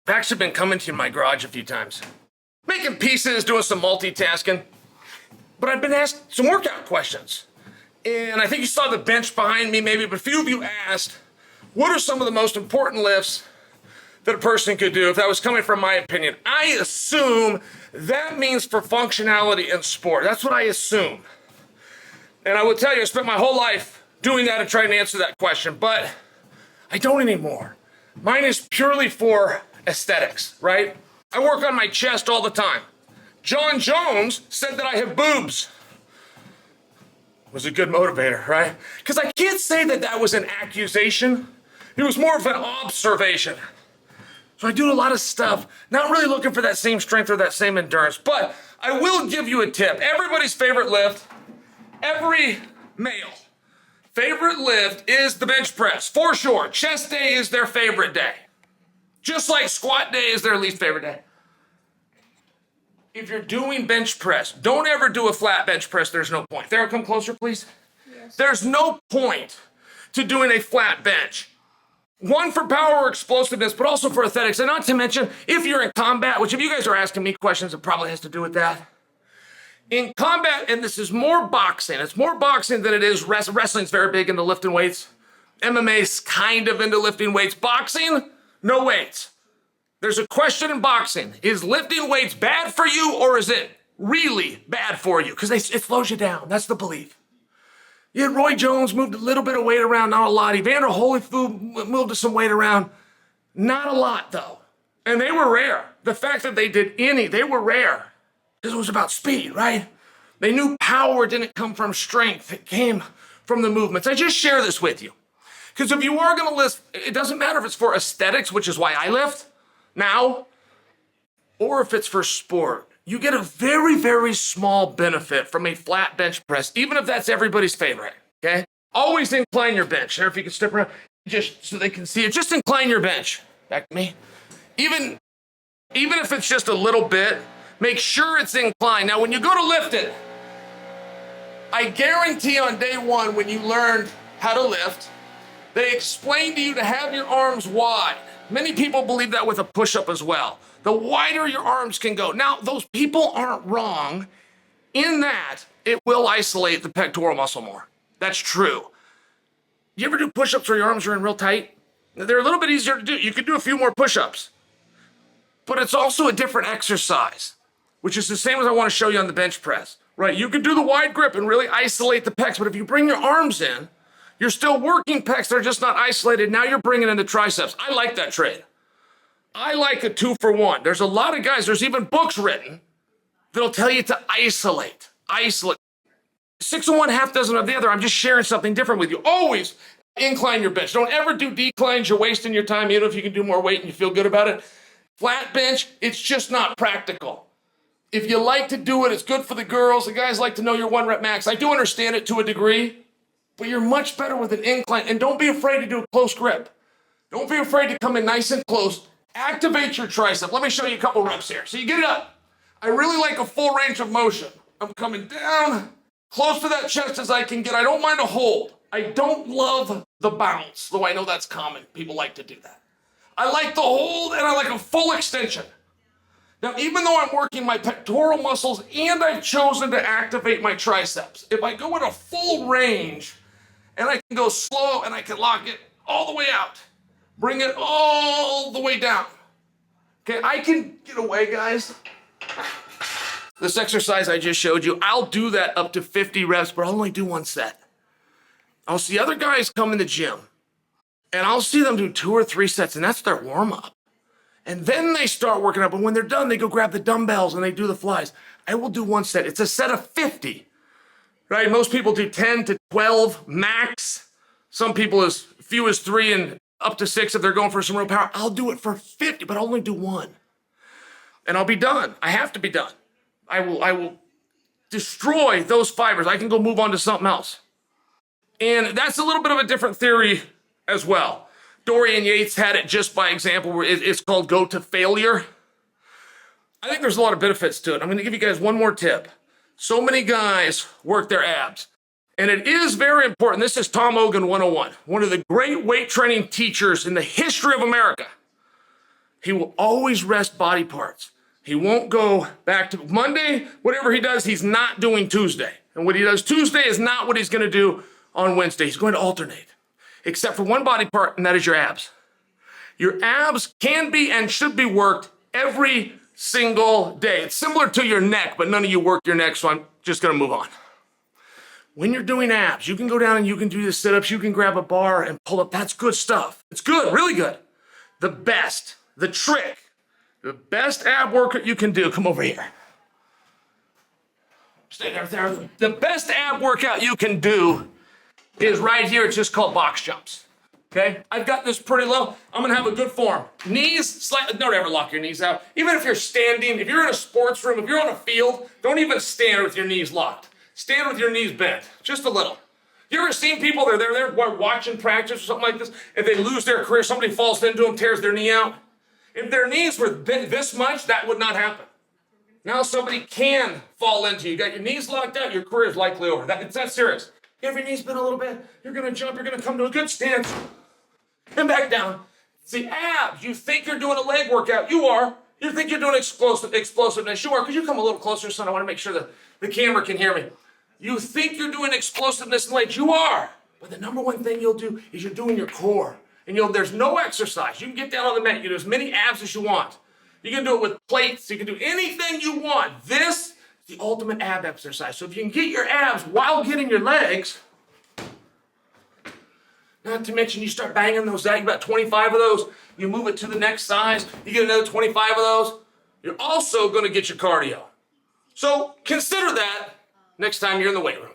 I've actually been coming to my garage a few times, making pieces, doing some multitasking. But I've been asked some workout questions. And I think you saw the bench behind me maybe, but a few of you asked, what are some of the most important lifts that a person could do if that was coming from my opinion? I assume that means for functionality in sport. That's what I assume. And I will tell you, I spent my whole life doing that and trying to answer that question, but I don't anymore. Mine is purely for aesthetics, right? I work on my chest all the time. Jon Jones said that I have boobs. Was a good motivator, right? Because I can't say that that was an accusation. It was more of an observation. So I do a lot of stuff, not really looking for that same strength or that same endurance, but I will give you a tip. Everybody's favorite lift, every male favorite lift is the bench press, for sure. Chest day is their favorite day. Just like squat day is their least favorite day. If you're doing bench press, don't ever do a flat bench press. There's no point. Sarah, come closer, please. Yes. There's no point to doing a flat bench. One, for power or explosiveness, but also for aesthetics. And not to mention, if you're in combat, which if you guys are asking me questions, it probably has to do with that. In combat, and this is more boxing. It's more boxing than it is wrestling. Wrestling's very big into lifting weights. MMA's kind of into lifting weights. Boxing, no weights. There's a question in boxing. Is lifting weights bad for you or is it really bad for you? Because it slows you down. That's the belief. Yeah, Roy Jones moved a little bit of weight around, not a lot. Evander Holyfield moved some weight around. Not a lot, though. And they were rare. The fact that they did any, they were rare. Because it was about speed, right? They knew power didn't come from strength. It came from the movements. I just share this with you. Because if you are going to lift, it doesn't matter if it's for aesthetics, which is why I lift now, or if it's for sport. You get a very, very small benefit from a flat bench press, even if that's everybody's favorite, okay? Always incline your bench. There, if you can step around, just so they can see it, just incline your bench. Back to me. Even if it's just a little bit, make sure it's inclined. Now, when you go to lift it, I guarantee on day one when you learned how to lift, they explain to you to have your arms wide. Many people believe that with a push-up as well. The wider your arms can go. Now, those people aren't wrong in that it will isolate the pectoral muscle more. That's true. You ever do push-ups where your arms are in real tight? They're a little bit easier to do. You could do a few more push-ups. But it's also a different exercise, which is the same as I want to show you on the bench press, right? You can do the wide grip and really isolate the pecs, but if you bring your arms in, you're still working pecs. They're just not isolated. Now you're bringing in the triceps. I like that trade. I like a 2-for-1. There's a lot of guys, there's even books written that'll tell you to isolate. Isolate. 6 of one, half dozen of the other. I'm just sharing something different with you. Always incline your bench. Don't ever do declines. You're wasting your time, even if you can do more weight and you feel good about it. Flat bench, it's just not practical. If you like to do it, it's good for the girls. The guys like to know your 1 rep max. I do understand it to a degree, but you're much better with an incline. And don't be afraid to do a close grip. Don't be afraid to come in nice and close. Activate your tricep. Let me show you a couple reps here. So you get it up. I really like a full range of motion. I'm coming down, close to that chest as I can get. I don't mind a hold. I don't love the bounce, though I know that's common. People like to do that. I like the hold and I like a full extension. Now, even though I'm working my pectoral muscles and I've chosen to activate my triceps, if I go at a full range and I can go slow and I can lock it all the way out, bring it all the way down. Okay, I can get away, guys. This exercise I just showed you, I'll do that up to 50 reps, but I'll only do 1 set. I'll see other guys come in the gym, and I'll see them do 2 or 3 sets, and that's their warm-up. And then they start working up, and when they're done, they go grab the dumbbells and they do the flies. I will do 1 set. It's a set of 50, right? Most people do 10 to 12 max. Some people as few as 3 and up to 6 if they're going for some real power. I'll do it for 50, but I'll only do 1. And I'll be done. I have to be done. I will destroy those fibers. I can go move on to something else. And that's a little bit of a different theory as well. Dorian Yates had it just by example, where it's called go to failure. I think there's a lot of benefits to it. I'm going to give you guys one more tip. So many guys work their abs. And it is very important. This is Tom Hogan 101, one of the great weight training teachers in the history of America. He will always rest body parts. He won't go back to Monday. Whatever he does, he's not doing Tuesday. And what he does Tuesday is not what he's going to do on Wednesday. He's going to alternate, except for one body part, and that is your abs. Your abs can be and should be worked every single day. It's similar to your neck, but none of you work your neck, so I'm just going to move on. When you're doing abs, you can go down and you can do the sit-ups. You can grab a bar and pull up. That's good stuff. It's good, really good. The best, the trick, the best ab workout you can do, come over here. Stay there. The best ab workout you can do is right here. It's just called box jumps. Okay? I've got this pretty low. I'm going to have a good form. Knees, slightly, don't ever lock your knees out. Even if you're standing, if you're in a sports room, if you're on a field, don't even stand with your knees locked. Stand with your knees bent, just a little. You ever seen people, they're there watching practice or something like this, if they lose their career, somebody falls into them, tears their knee out? If their knees were bent this much, that would not happen. Now somebody can fall into you. You got your knees locked out, your career is likely over. It's that serious. You have your knees bent a little bit, you're going to jump, you're going to come to a good stance, and back down. See, abs, you think you're doing a leg workout. You are. You think you're doing explosiveness. You are, because you come a little closer, son. I want to make sure that the camera can hear me. You think you're doing explosiveness in legs. You are. But the number one thing you'll do is you're doing your core. And there's no exercise. You can get down on the mat. You can do as many abs as you want. You can do it with plates. You can do anything you want. This is the ultimate ab exercise. So if you can get your abs while getting your legs, not to mention you start banging those out. You got 25 of those. You move it to the next size. You get another 25 of those. You're also going to get your cardio. So consider that next time you're in the weight room.